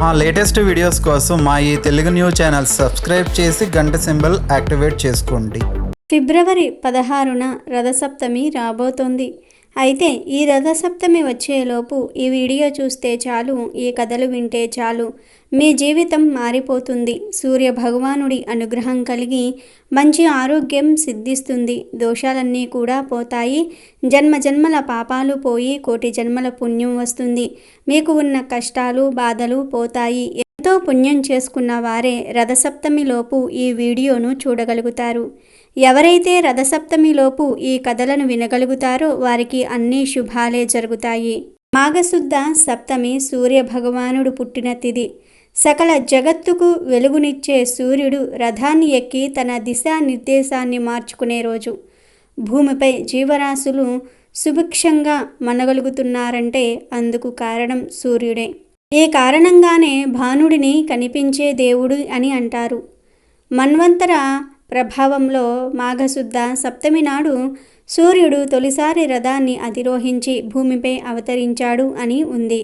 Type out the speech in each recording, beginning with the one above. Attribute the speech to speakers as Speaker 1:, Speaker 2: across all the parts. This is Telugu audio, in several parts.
Speaker 1: మా లేటెస్ట్ వీడియోస్ కోసం మా ఈ తెలుగు న్యూస్ ఛానల్ సబ్స్క్రైబ్ చేసి గంట సింబల్ యాక్టివేట్ చేసుకోండి.
Speaker 2: ఫిబ్రవరి 16న రథసప్తమి రాబోతోంది. అయితే ఈ రథసప్తమి వచ్చేలోపు ఈ వీడియో చూస్తే చాలు, ఈ కథలు వింటే చాలు, మీ జీవితం మారిపోతుంది. సూర్య భగవానుడి అనుగ్రహం కలిగి మంచి ఆరోగ్యం సిద్ధిస్తుంది. దోషాలన్నీ కూడా పోతాయి. జన్మ జన్మల పాపాలు పోయి కోటి జన్మల పుణ్యం వస్తుంది. మీకు ఉన్న కష్టాలు బాధలు పోతాయి. ఎంతో పుణ్యం చేసుకున్న వారే రథసప్తమిలోపు ఈ వీడియోను చూడగలుగుతారు. ఎవరైతే రథసప్తమిలోపు ఈ కథలను వినగలుగుతారో వారికి అన్ని శుభాలే జరుగుతాయి. మాఘశుద్ధ సప్తమి సూర్య భగవానుడు పుట్టిన తిథి. సకల జగత్తుకు వెలుగునిచ్చే సూర్యుడు రథాన్ని ఎక్కి తన దిశా నిర్దేశాన్ని మార్చుకునే రోజు. భూమిపై జీవరాశులు సుభిక్షంగా మనగలుగుతున్నారంటే అందుకు కారణం సూర్యుడే. ఈ కారణంగానే భానుడిని కనిపించే దేవుడు అని అంటారు. మన్వంతర ప్రభావంలో మాఘశుద్ధ సప్తమి నాడు సూర్యుడు తొలిసారి రథాన్ని అధిరోహించి భూమిపై అవతరించాడు అని ఉంది.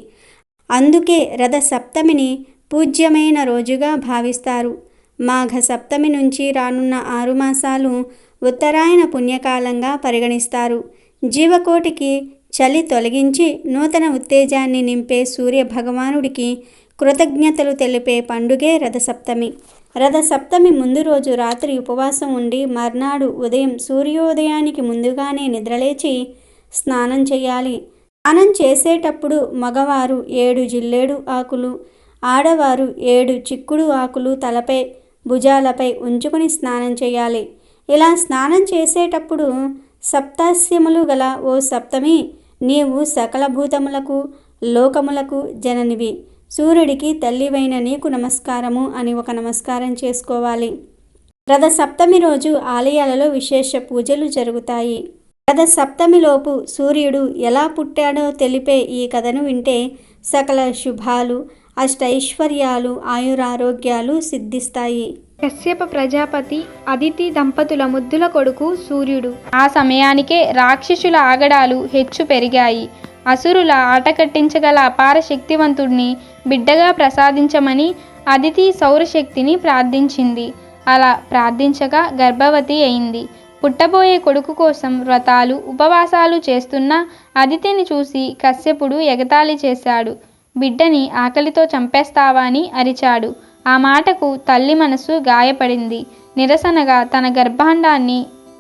Speaker 2: అందుకే రథ సప్తమిని పూజ్యమైన రోజుగా భావిస్తారు. మాఘ సప్తమి నుంచి రానున్న 6 మాసాలు ఉత్తరాయణ పుణ్యకాలంగా పరిగణిస్తారు. జీవకోటికి చలి తొలగించి నూతన ఉత్తేజాన్ని నింపే సూర్య భగవానుడికి కృతజ్ఞతలు తెలిపే పండుగే రథసప్తమి. రథసప్తమి ముందు రోజు రాత్రి ఉపవాసం ఉండి మర్నాడు ఉదయం సూర్యోదయానికి ముందుగానే నిద్రలేచి స్నానం చేయాలి. స్నానం చేసేటప్పుడు మగవారు 7 జిల్లేడు ఆకులు, ఆడవారు 7 చిక్కుడు ఆకులు తలపై భుజాలపై ఉంచుకొని స్నానం చేయాలి. ఇలా స్నానం చేసేటప్పుడు సప్తాస్యములు గల ఓ సప్తమి, నీవు సకల భూతములకు లోకములకు జననివి, సూర్యుడికి తల్లివైన నీకు నమస్కారము అని ఒక నమస్కారం చేసుకోవాలి. రథ సప్తమి రోజు ఆలయాలలో విశేష పూజలు జరుగుతాయి. రథ సప్తమిలోపు సూర్యుడు ఎలా పుట్టాడో తెలిపే ఈ కథను వింటే సకల శుభాలు, అష్టైశ్వర్యాలు, ఆయురారోగ్యాలు సిద్ధిస్తాయి.
Speaker 3: కశ్యప ప్రజాపతి అదితి దంపతుల ముద్దుల కొడుకు సూర్యుడు. ఆ సమయానికే రాక్షసుల ఆగడాలు హెచ్చు పెరిగాయి. అసురుల ఆటకట్టించగల అపార శక్తివంతుడిని బిడ్డగా ప్రసాదించమని అదితి సౌరశక్తిని ప్రార్థించింది. అలా ప్రార్థించగా గర్భవతి అయింది. పుట్టబోయే కొడుకు కోసం వ్రతాలు ఉపవాసాలు చేస్తున్న అదితిని చూసి కశ్యపుడు ఎగతాళి చేశాడు. బిడ్డని ఆకలితో చంపేస్తావా అని అరిచాడు. ఆ మాటకు తల్లి మనసు గాయపడింది. నిరసనగా తన గర్భాండాన్ని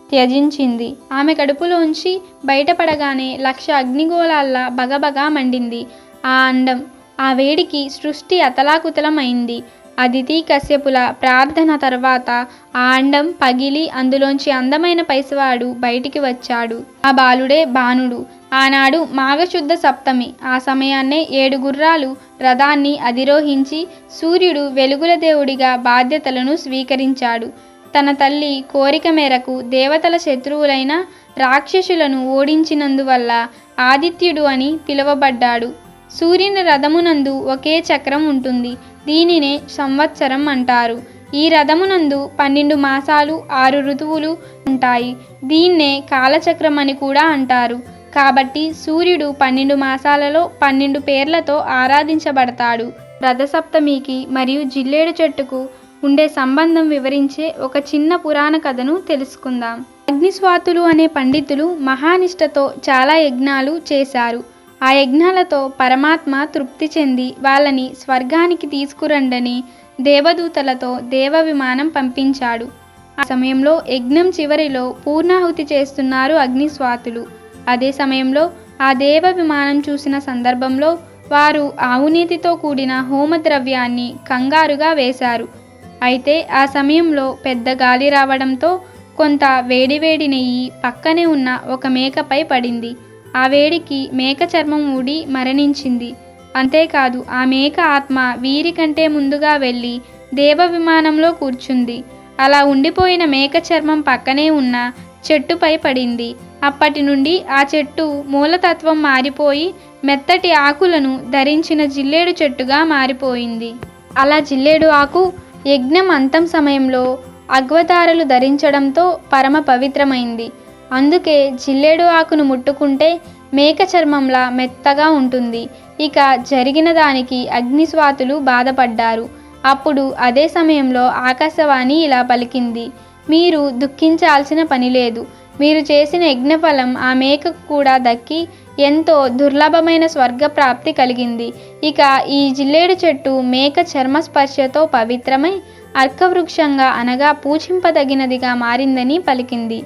Speaker 3: త్యజించింది. ఆమె కడుపులోంచి బయటపడగానే 1,00,000 అగ్నిగోళాల్లా బగబగా మండింది ఆ అండం. ఆ వేడికి సృష్టి అతలాకుతలం అయింది. అదితి కశ్యపుల ప్రార్థన తర్వాత ఆ అండం పగిలి అందులోంచి అందమైన పైసవాడు బయటికి వచ్చాడు. ఆ బాలుడే భానుడు. ఆనాడు మాఘశుద్ధ సప్తమి. ఆ సమయాన్నే 7 గుర్రాలు రథాన్ని అధిరోహించి సూర్యుడు వెలుగుల దేవుడిగా బాధ్యతలను స్వీకరించాడు. తన తల్లి కోరిక మేరకు దేవతల శత్రువులైన రాక్షసులను ఓడించినందువల్ల ఆదిత్యుడు అని పిలువబడ్డాడు. సూర్యుని రథమునందు ఒకే చక్రం ఉంటుంది. దీనినే సంవత్సరం అంటారు. ఈ రథమునందు 12 మాసాలు 6 ఋతువులు ఉంటాయి. దీన్నే కాలచక్రం అని కూడా అంటారు. కాబట్టి సూర్యుడు 12 మాసాలలో 12 పేర్లతో ఆరాధించబడతాడు. రథసప్తమికి మరియు జిల్లేడు చెట్టుకు ఉండే సంబంధం వివరించే ఒక చిన్న పురాణ కథను తెలుసుకుందాం. అగ్నిస్వాతులు అనే పండితులు మహానిష్టతో చాలా యజ్ఞాలు చేశారు. ఆ యజ్ఞాలతో పరమాత్మ తృప్తి చెంది వాళ్ళని స్వర్గానికి తీసుకురండని దేవదూతలతో దేవ విమానం పంపించాడు. ఆ సమయంలో యజ్ఞం చివరిలో పూర్ణాహుతి చేస్తున్నారు అగ్నిస్వాతులు. అదే సమయంలో ఆ దేవ విమానం చూసిన సందర్భంలో వారు ఆవునీతితో కూడిన హోమద్రవ్యాన్ని కంగారుగా వేశారు. అయితే ఆ సమయంలో పెద్ద గాలి రావడంతో కొంత వేడివేడి నెయ్యి పక్కనే ఉన్న ఒక మేకపై పడింది. ఆ వేడికి మేక చర్మం ఊడి మరణించింది. అంతేకాదు ఆ మేక ఆత్మ వీరికంటే ముందుగా వెళ్ళి దేవ విమానంలో కూర్చుంది. అలా ఉండిపోయిన మేక చర్మం పక్కనే ఉన్న చెట్టుపై పడింది. అప్పటి నుండి ఆ చెట్టు మూలతత్వం మారిపోయి మెత్తటి ఆకులను ధరించిన జిల్లేడు చెట్టుగా మారిపోయింది. అలా జిల్లేడు ఆకు యజ్ఞం అంతం సమయంలో అగ్వతారలు ధరించడంతో పరమ పవిత్రమైంది. అందుకే జిల్లేడు ఆకును ముట్టుకుంటే మేక చర్మంలా మెత్తగా ఉంటుంది. ఇక జరిగిన దానికి అగ్నిస్వాతులు బాధపడ్డారు. అప్పుడు అదే సమయంలో ఆకాశవాణి ఇలా పలికింది, మీరు దుఃఖించాల్సిన పని లేదు. మీరు చేసిన యజ్ఞఫలం ఆ మేకకు కూడా దక్కి ఎంతో దుర్లభమైన స్వర్గప్రాప్తి కలిగింది. ఇక ఈ జిల్లేడు చెట్టు మేక చర్మస్పర్శతో పవిత్రమై అర్కవృక్షంగా అనగా పూజింపదగినదిగా మారిందని పలికింది.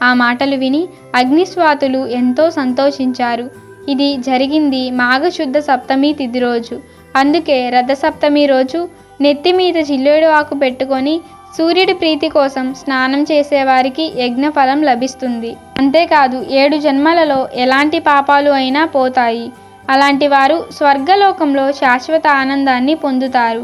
Speaker 3: ఆ మాటలు విని అగ్నిస్వాతులు ఎంతో సంతోషించారు. ఇది జరిగింది మాఘశుద్ధ సప్తమి తిథి రోజు. అందుకే రథసప్తమి రోజు నెత్తిమీద జిల్లేడు ఆకు పెట్టుకొని సూర్యుడి ప్రీతి కోసం స్నానం చేసేవారికి యజ్ఞఫలం లభిస్తుంది. అంతేకాదు 7 జన్మలలో ఎలాంటి పాపాలు అయినా పోతాయి. అలాంటి వారు స్వర్గలోకంలో శాశ్వత ఆనందాన్ని పొందుతారు.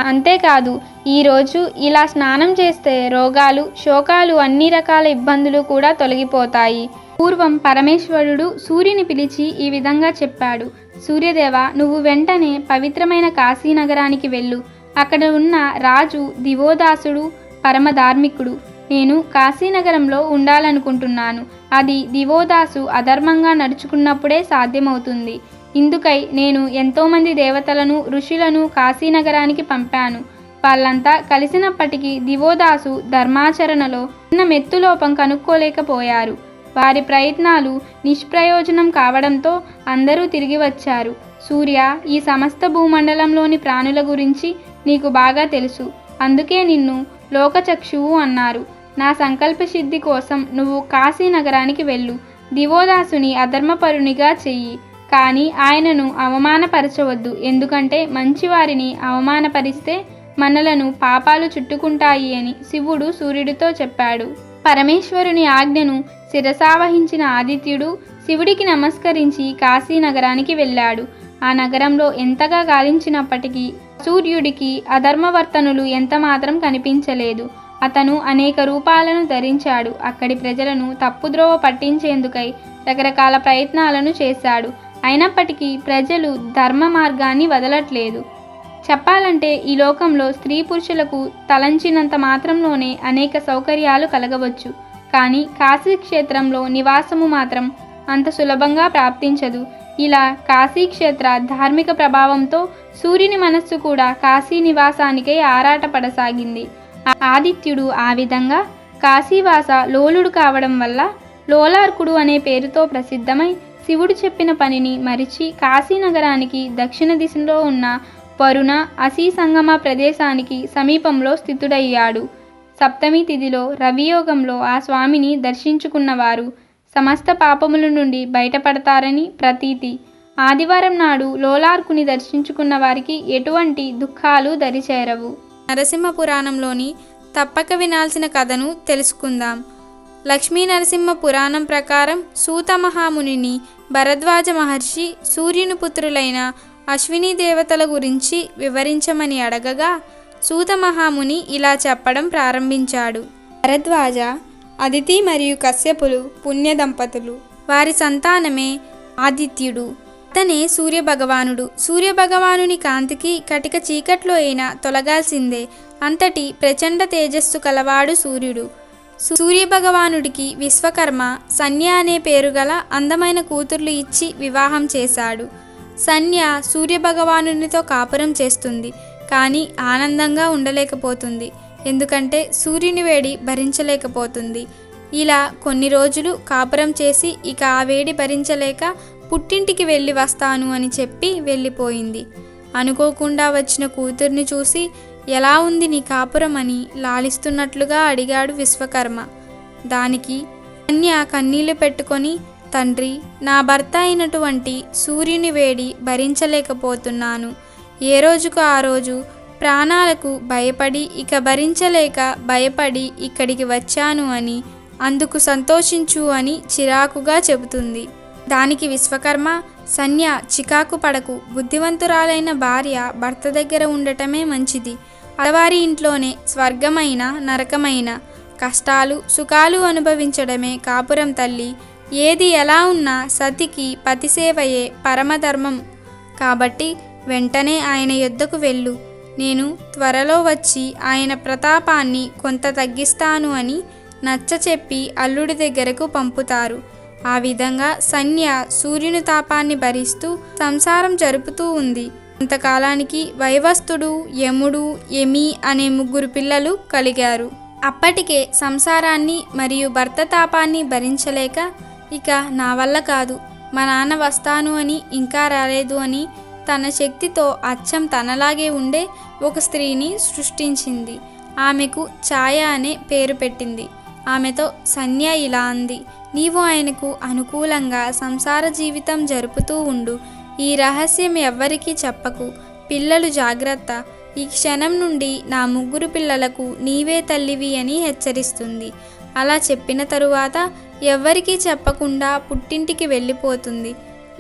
Speaker 3: అంతేకాదు ఈరోజు ఇలా స్నానం చేస్తే రోగాలు, శోకాలు, అన్ని రకాల ఇబ్బందులు కూడా తొలగిపోతాయి. పూర్వం పరమేశ్వరుడు సూర్యుని పిలిచి ఈ విధంగా చెప్పాడు, సూర్యదేవ, నువ్వు వెంటనే పవిత్రమైన కాశీనగరానికి వెళ్ళు. అక్కడ ఉన్న రాజు దివోదాసుడు పరమధార్మికుడు. నేను కాశీనగరంలో ఉండాలనుకుంటున్నాను. అది దివోదాసు అధర్మంగా నడుచుకున్నప్పుడే సాధ్యమవుతుంది. ఇందుకై నేను ఎంతోమంది దేవతలను, ఋషులను కాశీనగరానికి పంపాను. వాళ్ళంతా కలిసినప్పటికీ దివోదాసు ధర్మాచరణలో చిన్న మెత్తులోపం కనుక్కోలేకపోయారు. వారి ప్రయత్నాలు నిష్ప్రయోజనం కావడంతో అందరూ తిరిగి వచ్చారు. సూర్య, ఈ సమస్త భూమండలంలోని ప్రాణుల గురించి నీకు బాగా తెలుసు. అందుకే నిన్ను లోకచక్షువు అన్నారు. నా సంకల్ప సిద్ధి కోసం నువ్వు కాశీనగరానికి వెళ్ళు. దివోదాసుని అధర్మపరునిగా చెయ్యి. కానీ ఆయనను అవమానపరచవద్దు. ఎందుకంటే మంచివారిని అవమానపరిస్తే మనలను పాపాలు చుట్టుకుంటాయి అని శివుడు సూర్యుడితో చెప్పాడు. పరమేశ్వరుని ఆజ్ఞను శిరసావహించిన ఆదిత్యుడు శివుడికి నమస్కరించి కాశీనగరానికి వెళ్ళాడు. ఆ నగరంలో ఎంతగా గాలించినప్పటికీ సూర్యుడికి అధర్మవర్తనులు ఎంతమాత్రం కనిపించలేదు. అతను అనేక రూపాలను ధరించాడు. అక్కడి ప్రజలను తప్పుద్రోవ పట్టించేందుకై రకరకాల ప్రయత్నాలను చేశాడు. అయినప్పటికీ ప్రజలు ధర్మ మార్గాన్ని వదలట్లేదు. చెప్పాలంటే ఈ లోకంలో స్త్రీ పురుషులకు తలంచినంత మాత్రంలోనే అనేక సౌకర్యాలు కలగవచ్చు. కానీ కాశీక్షేత్రంలో నివాసము మాత్రం అంత సులభంగా ప్రాప్తించదు. ఇలా కాశీక్షేత్ర ధార్మిక ప్రభావంతో సూర్యుని మనస్సు కూడా కాశీ నివాసానికై ఆరాటపడసాగింది. ఆదిత్యుడు ఆ విధంగా కాశీవాస లోలుడు కావడం వల్ల లోలార్కుడు అనే పేరుతో ప్రసిద్ధమై శివుడు చెప్పిన పనిని మరిచి కాశీనగరానికి దక్షిణ దిశలో ఉన్న వరుణ అసీ సంగమ ప్రదేశానికి సమీపంలో స్థితుడయ్యాడు. సప్తమి తిథిలో రవియోగంలో ఆ స్వామిని దర్శించుకున్నవారు సమస్త పాపముల నుండి బయటపడతారని ప్రతీతి. ఆదివారం నాడు లోలార్కుని దర్శించుకున్న వారికి ఎటువంటి దుఃఖాలు దరిచేరవు.
Speaker 4: నరసింహ పురాణంలోని తప్పక వినాల్సిన కథను తెలుసుకుందాం. లక్ష్మీ నరసింహ పురాణం ప్రకారం సూత మహామునిని భరద్వాజ మహర్షి సూర్యుని పుత్రులైన అశ్విని దేవతల గురించి వివరించమని అడగగా సూత మహాముని ఇలా చెప్పడం ప్రారంభించాడు.
Speaker 5: భరద్వాజ, అదితి మరియు కశ్యపులు పుణ్య దంపతులు.
Speaker 4: వారి సంతానమే ఆదిత్యుడు. అతనే సూర్యభగవానుడు. సూర్యభగవానుని కాంతికి కటిక చీకట్లో అయినా తొలగాల్సిందే. అంతటి ప్రచండ తేజస్సు కలవాడు సూర్యుడు. సూర్యభగవానుడికి విశ్వకర్మ సంధ్య అనే పేరు గల అందమైన కూతుర్లు ఇచ్చి వివాహం చేశాడు. సంధ్య సూర్యభగవానునితో కాపురం చేస్తుంది. కానీ ఆనందంగా ఉండలేకపోతుంది. ఎందుకంటే సూర్యుని వేడి భరించలేకపోతుంది. ఇలా కొన్ని రోజులు కాపురం చేసి ఇక ఆ వేడి భరించలేక పుట్టింటికి వెళ్ళి వస్తాను అని చెప్పి వెళ్ళిపోయింది. అనుకోకుండా వచ్చిన కూతుర్ని చూసి ఎలా ఉంది నీ కాపురం అని లాలిస్తున్నట్లుగా అడిగాడు విశ్వకర్మ. దానికి కన్య కన్నీళ్లు పెట్టుకొని, తండ్రి, నా భర్త అయినటువంటి సూర్యుని వేడి భరించలేకపోతున్నాను. ఏ రోజుకు ఆ రోజు ప్రాణాలకు భయపడి ఇక భరించలేక భయపడి ఇక్కడికి వచ్చాను అని, అందుకు సంతోషించు అని చిరాకుగా చెబుతుంది. దానికి విశ్వకర్మ, సంధ్య, చికాకు పడకు. బుద్ధివంతురాలైన భార్య భర్త దగ్గర ఉండటమే మంచిది. ఆడవారి ఇంట్లోనే స్వర్గమైన నరకమైన కష్టాలు సుఖాలు అనుభవించడమే కాపురం తల్లి. ఏది ఎలా ఉన్నా సతికి పతిసేవయే పరమధర్మం. కాబట్టి వెంటనే ఆయన యొద్దకు వెళ్ళు. నేను త్వరలో వచ్చి ఆయన ప్రతాపాన్ని కొంత తగ్గిస్తాను అని నచ్చ చెప్పి అల్లుడి దగ్గరకు పంపుతారు. ఆ విధంగా సంధ్య సూర్యుని తాపాన్ని భరిస్తూ సంసారం జరుపుతూ ఉంది. కొంతకాలానికి వైవస్తుడు, యముడు, యమి అనే 3 పిల్లలు కలిగారు. అప్పటికే సంసారాన్ని మరియు భర్త తాపాన్ని భరించలేక ఇక నా వల్ల కాదు, మా నాన్న వస్తాను అని ఇంకా రాలేదు అని తన శక్తితో అచ్చం తనలాగే ఉండే ఒక స్త్రీని సృష్టించింది. ఆమెకు ఛాయ అనే పేరు పెట్టింది. ఆమెతో సంధ్య ఇలా అంది, నీవు ఆయనకు అనుకూలంగా సంసార జీవితం జరుపుతూ ఉండు. ఈ రహస్యం ఎవ్వరికీ చెప్పకు. పిల్లలు జాగ్రత్త. ఈ క్షణం నుండి నా 3 పిల్లలకు నీవే తల్లివి అని హెచ్చరిస్తుంది. అలా చెప్పిన తరువాత ఎవ్వరికీ చెప్పకుండా పుట్టింటికి వెళ్ళిపోతుంది.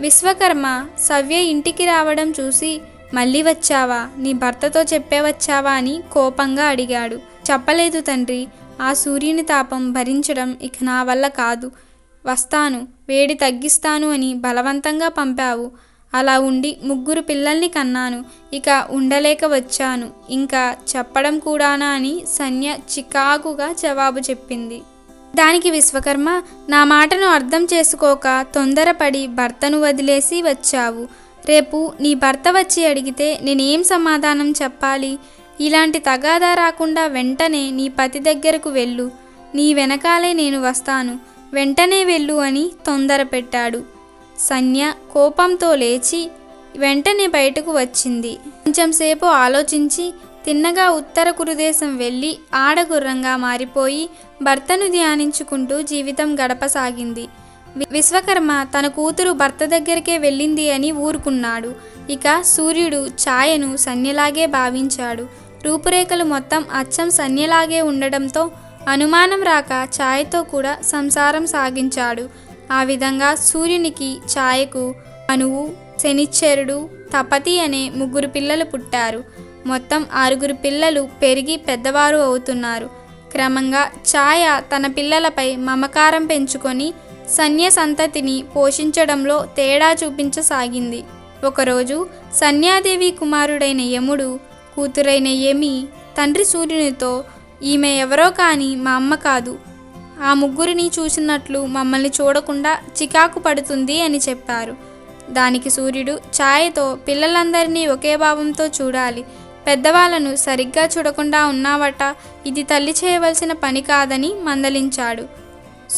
Speaker 4: విశ్వకర్మ సవ్య ఇంటికి రావడం చూసి, మళ్ళీ వచ్చావా? నీ భర్తతో చెప్పే వచ్చావా అని కోపంగా అడిగాడు. చెప్పలేదు తండ్రి, ఆ సూర్యుని తాపం భరించడం ఇక నా వల్ల కాదు. వస్తాను, వేడి తగ్గిస్తాను అని బలవంతంగా పంపావు. అలా ఉండి 3 పిల్లల్ని కన్నాను. ఇక ఉండలేక వచ్చాను. ఇంకా చెప్పడం కూడానా అని సంధ్య చికాకుగా జవాబు చెప్పింది. దానికి విశ్వకర్మ, నా మాటను అర్థం చేసుకోక తొందరపడి భర్తను వదిలేసి వచ్చావు. రేపు నీ భర్త వచ్చి అడిగితే నేనేం సమాధానం చెప్పాలి? ఇలాంటి తగాదా రాకుండా వెంటనే నీ పతి దగ్గరకు వెళ్ళు. నీ వెనకాలే నేను వస్తాను. వెంటనే వెళ్ళు అని తొందర పెట్టాడు. సంధ్య కోపంతో లేచి వెంటనే బయటకు వచ్చింది. కొంచెంసేపు ఆలోచించి తిన్నగా ఉత్తర కురుదేశం వెళ్ళి ఆడగుర్రంగా మారిపోయి భర్తను ధ్యానించుకుంటూ జీవితం గడపసాగింది. విశ్వకర్మ తన కూతురు భర్త దగ్గరికే వెళ్ళింది అని ఊరుకున్నాడు. ఇక సూర్యుడు ఛాయను సంధ్యలాగే భావించాడు. రూపురేఖలు మొత్తం అచ్చం సంధ్యలాగే ఉండడంతో అనుమానం రాక ఛాయతో కూడా సంసారం సాగించాడు. ఆ విధంగా సూర్యునికి ఛాయకు మనువు, శనిశ్చరుడు, తపతి అనే 3 పిల్లలు పుట్టారు. మొత్తం 6 పిల్లలు పెరిగి పెద్దవారు అవుతున్నారు. క్రమంగా ఛాయ తన పిల్లలపై మమకారం పెంచుకొని సంధ్య సంతతిని పోషించడంలో తేడా చూపించసాగింది. ఒకరోజు సంధ్యాదేవి కుమారుడైన యముడు, కూతురైన యమి తండ్రి సూర్యునితో, ఈమె ఎవరో కానీ మా అమ్మ కాదు. ఆ 3 చూసినట్లు మమ్మల్ని చూడకుండా చికాకు పడుతుంది అని చెప్పారు. దానికి సూర్యుడు ఛాయతో, పిల్లలందరినీ ఒకే భావంతో చూడాలి. పెద్దవాళ్ళను సరిగ్గా చూడకుండా ఉన్నావట, ఇది తల్లి చేయవలసిన పని కాదని మందలించాడు.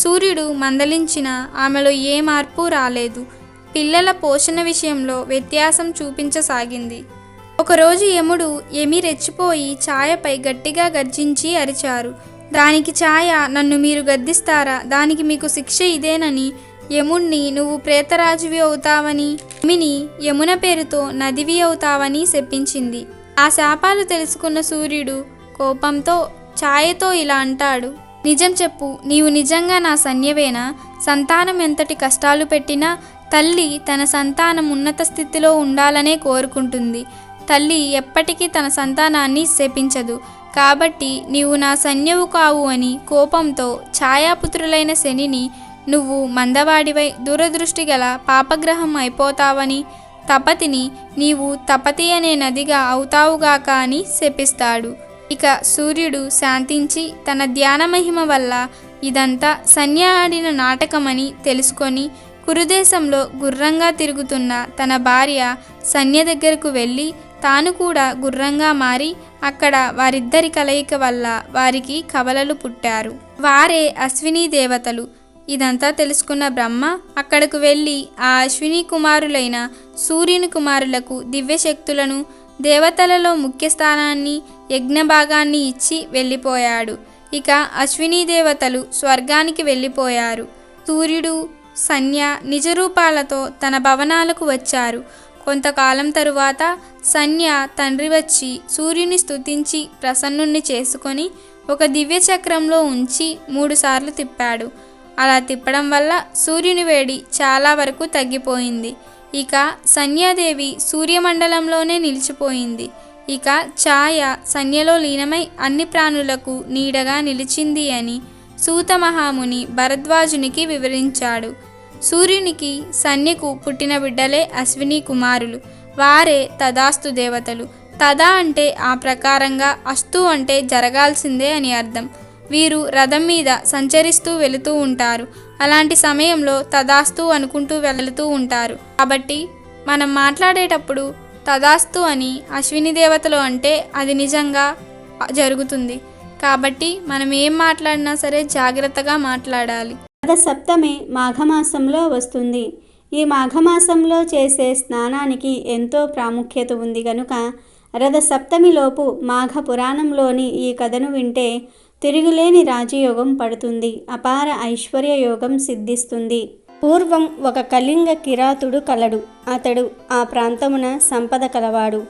Speaker 4: సూర్యుడు మందలించినా ఆమెలో ఏ మార్పు రాలేదు. పిల్లల పోషణ విషయంలో వ్యత్యాసం చూపించసాగింది. ఒకరోజు యముడు, యమి రెచ్చిపోయి ఛాయపై గట్టిగా గర్జించి అరిచారు. దానికి ఛాయ, నన్ను మీరు గద్దిస్తారా? దానికి మీకు శిక్ష ఇదేనని, యముణ్ణి నువ్వు ప్రేతరాజువి అవుతావని, యమిని యమున పేరుతో నదివి అవుతావని శపించింది. ఆ శాపాలు తెలుసుకున్న సూర్యుడు కోపంతో ఛాయతో ఇలా అంటాడు, నిజం చెప్పు, నీవు నిజంగా నా సంధ్యవేనా? సంతానం ఎంతటి కష్టాలు పెట్టినా తల్లి తన సంతానం ఉన్నత స్థితిలో ఉండాలనే కోరుకుంటుంది. తల్లి ఎప్పటికీ తన సంతానాన్ని శపించదు. కాబట్టి నీవు నా సంధ్యవు కావు అని కోపంతో ఛాయాపుత్రులైన శనిని, నువ్వు మందవాడివై దూరదృష్టి గల పాపగ్రహం అయిపోతావని, తపతిని నీవు తపతి అనే నదిగా అవుతావుగాక అని శపిస్తాడు. ఇక సూర్యుడు శాంతించి తన ధ్యాన మహిమ వల్ల ఇదంతా సంధ్య ఆడిన నాటకమని తెలుసుకొని కురుదేశంలో గుర్రంగా తిరుగుతున్న తన భార్య సంధ్య దగ్గరకు వెళ్ళి తాను కూడా గుర్రంగా మారి అక్కడ వారిద్దరి కలయిక వల్ల వారికి కవలలు పుట్టారు. వారే అశ్విని దేవతలు. ఇదంతా తెలుసుకున్న బ్రహ్మ అక్కడకు వెళ్ళి ఆ అశ్విని కుమారులైన సూర్యుని కుమారులకు దివ్యశక్తులను, దేవతలలో ముఖ్య స్థానాన్ని, యజ్ఞభాగాన్ని ఇచ్చి వెళ్ళిపోయాడు. ఇక అశ్విని దేవతలు స్వర్గానికి వెళ్ళిపోయారు. సూర్యుడు, సంధ్య నిజరూపాలతో తన భవనాలకు వచ్చారు. కొంతకాలం తరువాత సంధ్య తండ్రి వచ్చి సూర్యుని స్తుతించి ప్రసన్నుణ్ణి చేసుకొని ఒక దివ్య చక్రంలో ఉంచి 3 సార్లు తిప్పాడు. అలా తిప్పడం వల్ల సూర్యుని వేడి చాలా వరకు తగ్గిపోయింది. ఇక సంధ్యాదేవి సూర్యమండలంలోనే నిలిచిపోయింది. ఇక ఛాయ సంధ్యలో లీనమై అన్ని ప్రాణులకు నీడగా నిలిచింది అని సూత మహాముని భరద్వాజునికి వివరించాడు. సూర్యునికి సంధ్యకు పుట్టిన బిడ్డలే అశ్విని కుమారులు. వారే తదాస్తు దేవతలు. తదా అంటే ఆ ప్రకారంగా, అస్తు అంటే జరగాల్సిందే అని అర్థం. వీరు రథం మీద సంచరిస్తూ వెళుతూ ఉంటారు. అలాంటి సమయంలో తదాస్తు అనుకుంటూ వెళుతూ ఉంటారు. కాబట్టి మనం మాట్లాడేటప్పుడు తదాస్తు అని అశ్విని దేవతలు అంటే అది నిజంగా జరుగుతుంది. కాబట్టి మనం ఏం మాట్లాడినా సరే జాగ్రత్తగా మాట్లాడాలి.
Speaker 2: రథసప్తమి మాఘమాసంలో వస్తుంది. ఈ మాఘమాసంలో చేసే స్నానానికి ఎంతో ప్రాముఖ్యత ఉంది కనుక రథసప్తమిలోపు మాఘ పురాణంలోని ఈ కథను వింటే తిరుగులేని రాజయోగం పడుతుంది, అపార ఐశ్వర్య యోగం సిద్ధిస్తుంది. పూర్వం ఒక కళింగ కిరాతుడు కలడు. అతడు ఆ ప్రాంతమున సంపద కలవాడు,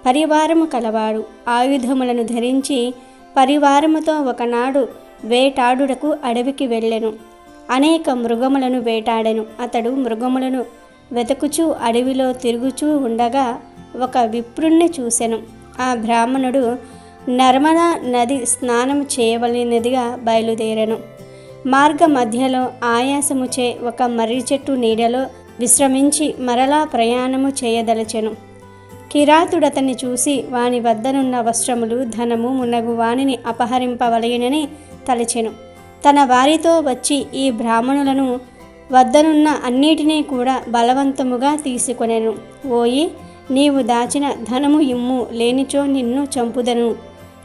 Speaker 2: పరివారము కలవాడు. ఆయుధములను ధరించి పరివారముతో ఒకనాడు వేటాడుటకు అడవికి వెళ్ళెను. అనేక మృగములను వేటాడెను. అతడు మృగములను వెతుకుచూ అడవిలో తిరుగుచూ ఉండగా ఒక విప్రుణ్ణి చూసెను. ఆ బ్రాహ్మణుడు నర్మదా నది స్నానం చేయవలెనదిగా బయలుదేరెను. మార్గ మధ్యలో ఆయాసముచే ఒక మర్రి చెట్టు నీడలో విశ్రమించి మరలా ప్రయాణము చేయదలచెను. కిరాతుడతన్ని చూసి వాని వద్దనున్న వస్త్రములు, ధనము మున్నగు వానిని అపహరింపవలయనని తలచెను. తన వారితో వచ్చి ఈ బ్రాహ్మణులను వద్దనున్న అన్నిటినీ కూడా బలవంతముగా తీసుకొనెను. ఓయి, నీవు దాచిన ధనము ఇమ్ము, లేనిచో నిన్ను చంపుదను.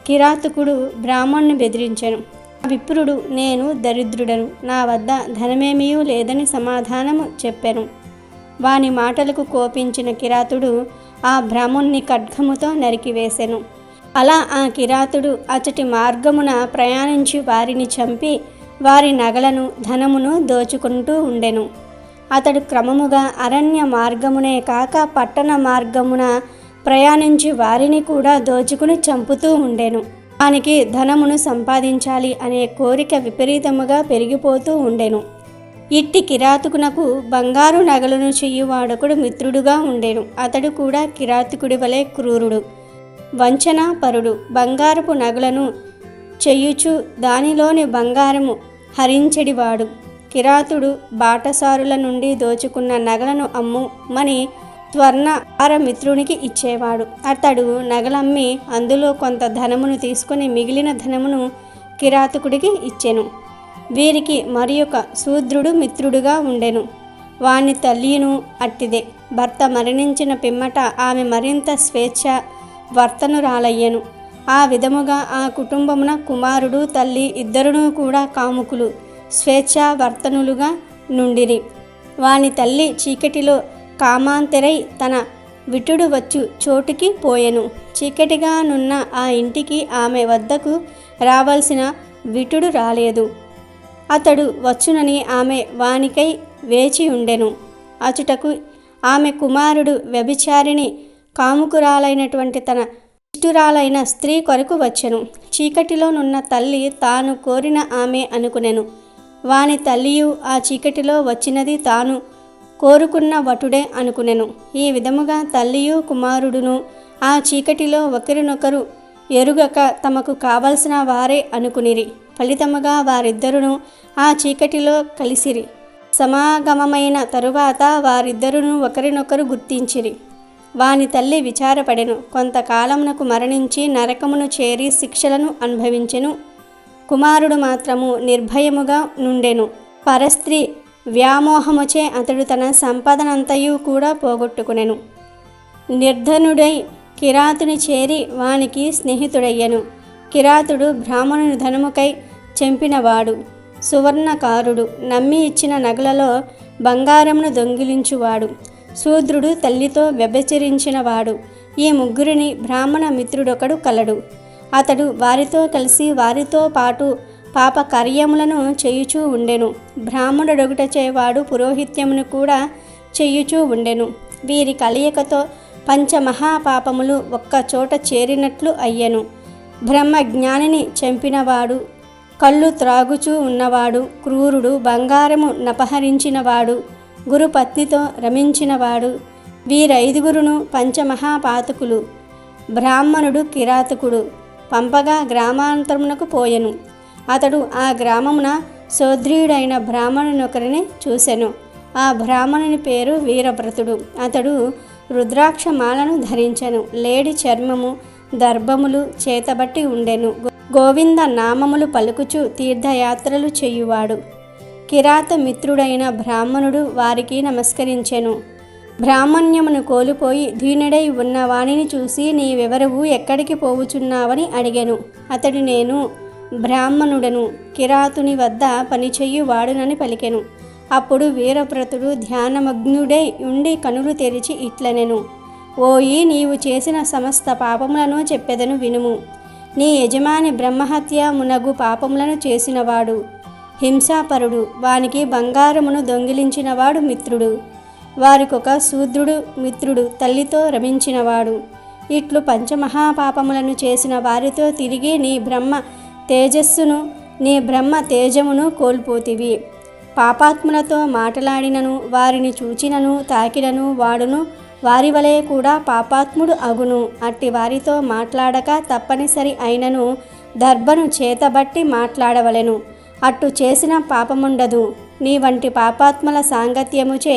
Speaker 2: కిరాతకుడు బ్రాహ్మణ్ణి బెదిరించెను. విప్రుడు, నేను దరిద్రుడను, నా వద్ద ధనమేమీ లేదని సమాధానము చెప్పెను. వాని మాటలకు కోపించిన కిరాతుడు ఆ బ్రాహ్మణ్ణి ఖడ్గముతో నరికివేసెను. అలా ఆ కిరాతుడు అచటి మార్గమున ప్రయాణించి వారిని చంపి వారి నగలను ధనమును దోచుకుంటూ ఉండెను. అతడు క్రమముగా అరణ్య మార్గమునే కాక పట్టణ మార్గమున ప్రయాణించి వారిని కూడా దోచుకుని చంపుతూ ఉండెను. వానికి ధనమును సంపాదించాలి అనే కోరిక విపరీతముగా పెరిగిపోతూ ఉండెను. ఇట్టి కిరాతకునకు బంగారు నగలను చెయ్యువాడొకడు మిత్రుడుగా ఉండెను. అతడు కూడా కిరాతకుడి వలె క్రూరుడు, వంచనాపరుడు. బంగారపు నగలను చెయ్యుచు దానిలోని బంగారము హరించెడివాడు. కిరాతుడు బాటసారుల నుండి దోచుకున్న నగలను అమ్ముమని స్వర్ణహార మిత్రునికి ఇచ్చేవాడు. అతడు నగలమ్మి అందులో కొంత ధనమును తీసుకుని మిగిలిన ధనమును కిరాతకుడికి ఇచ్చెను. వీరికి మరి ఒక శూద్రుడు మిత్రుడుగా ఉండెను. వాని తల్లిను అట్టిదే. భర్త మరణించిన పిమ్మట ఆమె మరింత స్వేచ్ఛ వర్తనురాలయ్యను. ఆ విధముగా ఆ కుటుంబమున కుమారుడు, తల్లి ఇద్దరునూ కూడా కాముకులు, స్వేచ్ఛావర్తనులుగా నుండిరి. వాని తల్లి చీకటిలో కామాంతరై తన విటుడు వచ్చు చోటుకి పోయెను. చీకటిగా నున్న ఆ ఇంటికి ఆమె వద్దకు రావాల్సిన విటుడు రాలేదు. అతడు వచ్చునని ఆమె వానికై వేచి ఉండెను. అచుటకు ఆమె కుమారుడు వ్యభిచారిణి కాముకురాలైనటువంటి తన ఇష్టురాలైన స్త్రీ కొరకు వచ్చెను. చీకటిలో నున్న తల్లి తాను కోరిన ఆమె అనుకునెను. వాని తల్లియు ఆ చీకటిలో వచ్చినది తాను కోరుకున్న వటుడే అనుకునెను. ఈ విధముగా తల్లియు కుమారుడును ఆ చీకటిలో ఒకరినొకరు ఎరుగక తమకు కావలసిన వారే అనుకునిరి. ఫలితముగా వారిద్దరును ఆ చీకటిలో కలిసిరి. సమాగమమైన తరువాత వారిద్దరును ఒకరినొకరు గుర్తించిరి. వాని తల్లి విచారపడెను. కొంతకాలమునకు మరణించి నరకమును చేరి శిక్షలను అనుభవించెను. కుమారుడు మాత్రము నిర్భయముగా నుండెను. పరస్త్రీ వ్యామోహముచే అతడు తన సంపదనంతయు కూడా పోగొట్టుకునెను. నిర్ధనుడై కిరాతుని చేరి వానికి స్నేహితుడయ్యను. కిరాతుడు బ్రాహ్మణుని ధనముకై చంపినవాడు, సువర్ణకారుడు, నమ్మి ఇచ్చిన నగలలో బంగారమును దొంగిలించువాడు, శూద్రుడు, తల్లితో వ్యభిచరించినవాడు. ఈ ముగ్గురిని బ్రాహ్మణ మిత్రుడొకడు కలడు. అతడు వారితో కలిసి వారితో పాటు పాప కార్యములను చేయుచూ ఉండెను. బ్రాహ్మణుడొకటచేవాడు పురోహిత్యమును కూడా చేయుచూ ఉండెను. వీరి కలయికతో పంచమహాపాపములు ఒక్క చోట చేరినట్లు అయ్యెను. బ్రహ్మజ్ఞానిని చంపినవాడు, కళ్ళు త్రాగుచూ ఉన్నవాడు, క్రూరుడు, బంగారము నపహరించినవాడు, గురుపత్నితో రమించినవాడు, వీరైదుగురును పంచమహాపాతకులు. బ్రాహ్మణుడు కిరాతకుడు పంపగా గ్రామాంతరమునకు పోయెను. అతడు ఆ గ్రామమున శూద్రుడైన బ్రాహ్మణునొకరిని చూసెను. ఆ బ్రాహ్మణుని పేరు వీరవ్రతుడు. అతడు రుద్రాక్షమాలను ధరించెను. లేడి చర్మము, దర్భములు చేతబట్టి ఉండెను. గోవింద నామములు పలుకుచు తీర్థయాత్రలు చేయువాడు. కిరాత మిత్రుడైన బ్రాహ్మణుడు వారికి నమస్కరించెను. బ్రాహ్మణ్యమును కోల్పోయి దీనుడై ఉన్న వానిని చూసి, నీవెవరవు, ఎక్కడికి పోవుచున్నావని అడిగెను. అతడు, నేను బ్రాహ్మణుడను, కిరాతుని వద్ద పనిచేయువాడునని పలికెను. అప్పుడు వీరవ్రతుడు ధ్యానమగ్నుడై ఉండి కనులు తెరిచి ఇట్లనెను, ఓయి, నీవు చేసిన సమస్త పాపములను చెప్పెదను వినుము. నీ యజమాని బ్రహ్మహత్య మునగు పాపములను చేసినవాడు, హింసాపరుడు, వానికి బంగారమును దొంగిలించినవాడు మిత్రుడు, వారికొక శూద్రుడు మిత్రుడు, తల్లితో రమించినవాడు. ఇట్లు పంచమహాపాపములను చేసిన వారితో తిరిగి నీ బ్రహ్మ తేజమును కోల్పోతివి. పాపాత్ములతో మాటలాడినను, వారిని చూచినను, తాకినను వాడును వారి వలె కూడా పాపాత్ముడు అగును. అట్టి వారితో మాట్లాడక తప్పనిసరి అయినను దర్భను చేతబట్టి మాట్లాడవలెను. అట్టు చేసిన పాపముండదు. నీ వంటి పాపాత్మల సాంగత్యముచే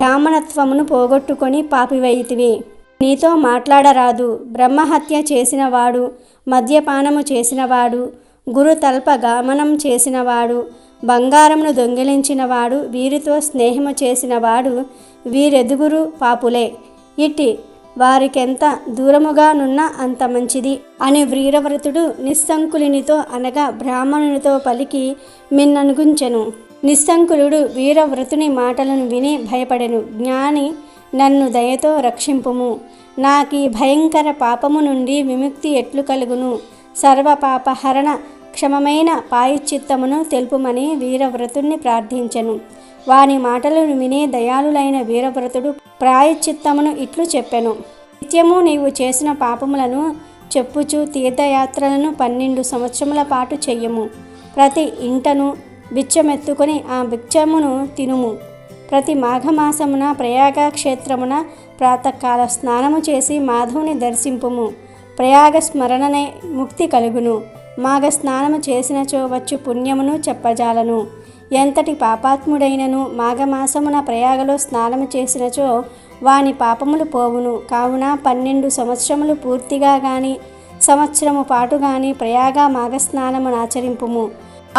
Speaker 2: బ్రాహ్మణత్వమును పోగొట్టుకొని పాపివైతివి. నీతో మాట్లాడరాదు. బ్రహ్మహత్య చేసినవాడు, మద్యపానము చేసినవాడు, గురుతల్ప గమనం చేసినవాడు, బంగారమును దొంగిలించినవాడు, వీరితో స్నేహము చేసినవాడు, వీరెదుగురు పాపులే. ఇట్టి వారికెంత దూరముగానున్నా అంత మంచిది అని వీరవ్రతుడు నిస్సంకులునితో అనగా బ్రాహ్మణునితో పలికి మిన్ననుగుంచెను. నిస్సంకులుడు వీరవ్రతుని మాటలను విని భయపడెను. జ్ఞాని, నన్ను దయతో రక్షింపుము. నాకీ భయంకర పాపము నుండి విముక్తి ఎట్లు కలుగును? సర్వపాపహరణ క్షమమైన పాయశ్చిత్తమును తెలుపుమని వీరవ్రతుణ్ణి ప్రార్థించెను. వాని మాటలను విని దయాళులైన వీరవ్రతుడు ప్రాయశ్చిత్తమును ఇట్లు చెప్పెను. నిత్యము నీవు చేసిన పాపములను చెప్పుచు తీర్థయాత్రలను 12 సంవత్సరముల పాటు చెయ్యము. ప్రతి ఇంటను బిచ్చమెత్తుకొని ఆ బిచ్చమును తినుము. ప్రతి మాఘమాసమున ప్రయాగ క్షేత్రమున ప్రాతకాల స్నానము చేసి మాధవుని దర్శింపుము. ప్రయాగ స్మరణనే ముక్తి కలుగును. మాఘ స్నానము చేసినచో వచ్చు పుణ్యమును చెప్పజాలను. ఎంతటి పాపాత్ముడైనను మాఘమాసమున ప్రయాగలో స్నానము చేసినచో వాని పాపములు పోవును. కావున 12 సంవత్సరములు పూర్తిగా గాని సంవత్సరము పాటు గాని ప్రయాగ మాఘస్నానమును ఆచరింపుము.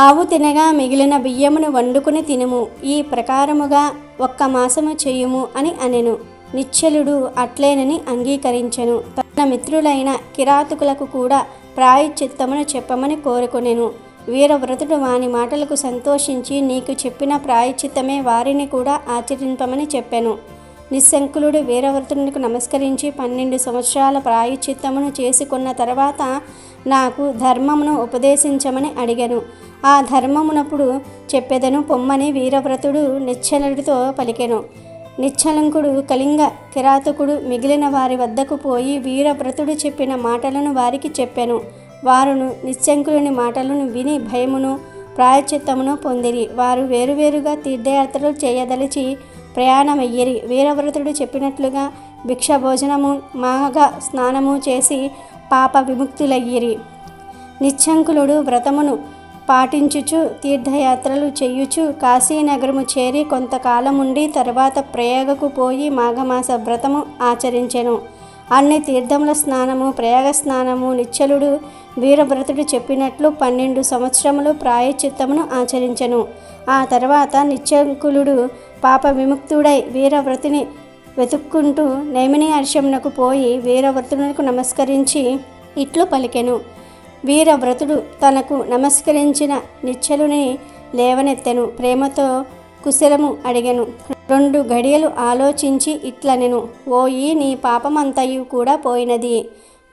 Speaker 2: ఆవు తినగా మిగిలిన బియ్యమును వండుకుని తినుము. ఈ ప్రకారముగా 1 మాసము చేయుము అని అనెను. నిశ్చలుడు అట్లేనని అంగీకరించెను. తన మిత్రులైన కిరాతకులకు కూడా ప్రాయశ్చిత్తమును చెప్పమని కోరుకొనెను. వీరవ్రతుడు వాని మాటలకు సంతోషించి, నీకు చెప్పిన ప్రాయశ్చిత్తమే వారిని కూడా ఆచరింపమని చెప్పెను. నిస్సంకులుడు వీరవ్రతునికి నమస్కరించి 12 సంవత్సరాల ప్రాయశ్చిత్తమును చేసుకున్న తర్వాత నాకు ధర్మమును ఉపదేశించమని అడిగెను. ఆ ధర్మమునప్పుడు చెప్పెదను పొమ్మని వీరవ్రతుడు నిశ్చలుడితో పలికెను. నిశ్చలంకుడు కళింగ కిరాతకుడు మిగిలిన వారి వద్దకు పోయి వీరవ్రతుడు చెప్పిన మాటలను వారికి చెప్పెను. వారును నిశ్శంకులుని మాటలను విని భయమును ప్రాయశ్చిత్తమును పొందిరి. వారు వేరువేరుగా తీర్థయాత్రలు చేయదలిచి ప్రయాణమయ్యిరి. వీరవ్రతుడు చెప్పినట్లుగా భిక్ష భోజనము, మాఘ స్నానము చేసి పాప విముక్తులయ్యిరి. నిశ్శంకులుడు వ్రతమును పాటించుచు తీర్థయాత్రలు చేయుచు కాశీనగరము చేరి కొంతకాలముండి తర్వాత ప్రయాగకు పోయి మాఘమాస వ్రతము ఆచరించెను. అన్ని తీర్థముల స్నానము, ప్రయాగ స్నానము నిశ్చలుడు వీరవ్రతుడు చెప్పినట్లు 12 సంవత్సరములు ప్రాయశ్చిత్తమును ఆచరించెను. ఆ తర్వాత నిశ్శంకులుడు పాప విముక్తుడై వీరవ్రతుని వెతుక్కుంటూ నైమిని అర్షమునకు పోయి వీరవ్రతునికి నమస్కరించి ఇట్లు పలికెను. వీరవ్రతుడు తనకు నమస్కరించిన నిశ్చలుని లేవనెత్తెను. ప్రేమతో కుశలము అడిగెను. 2 గడియలు ఆలోచించి ఇట్లనెను, ఓయి, నీ పాపమంతయు కూడా పోయినది.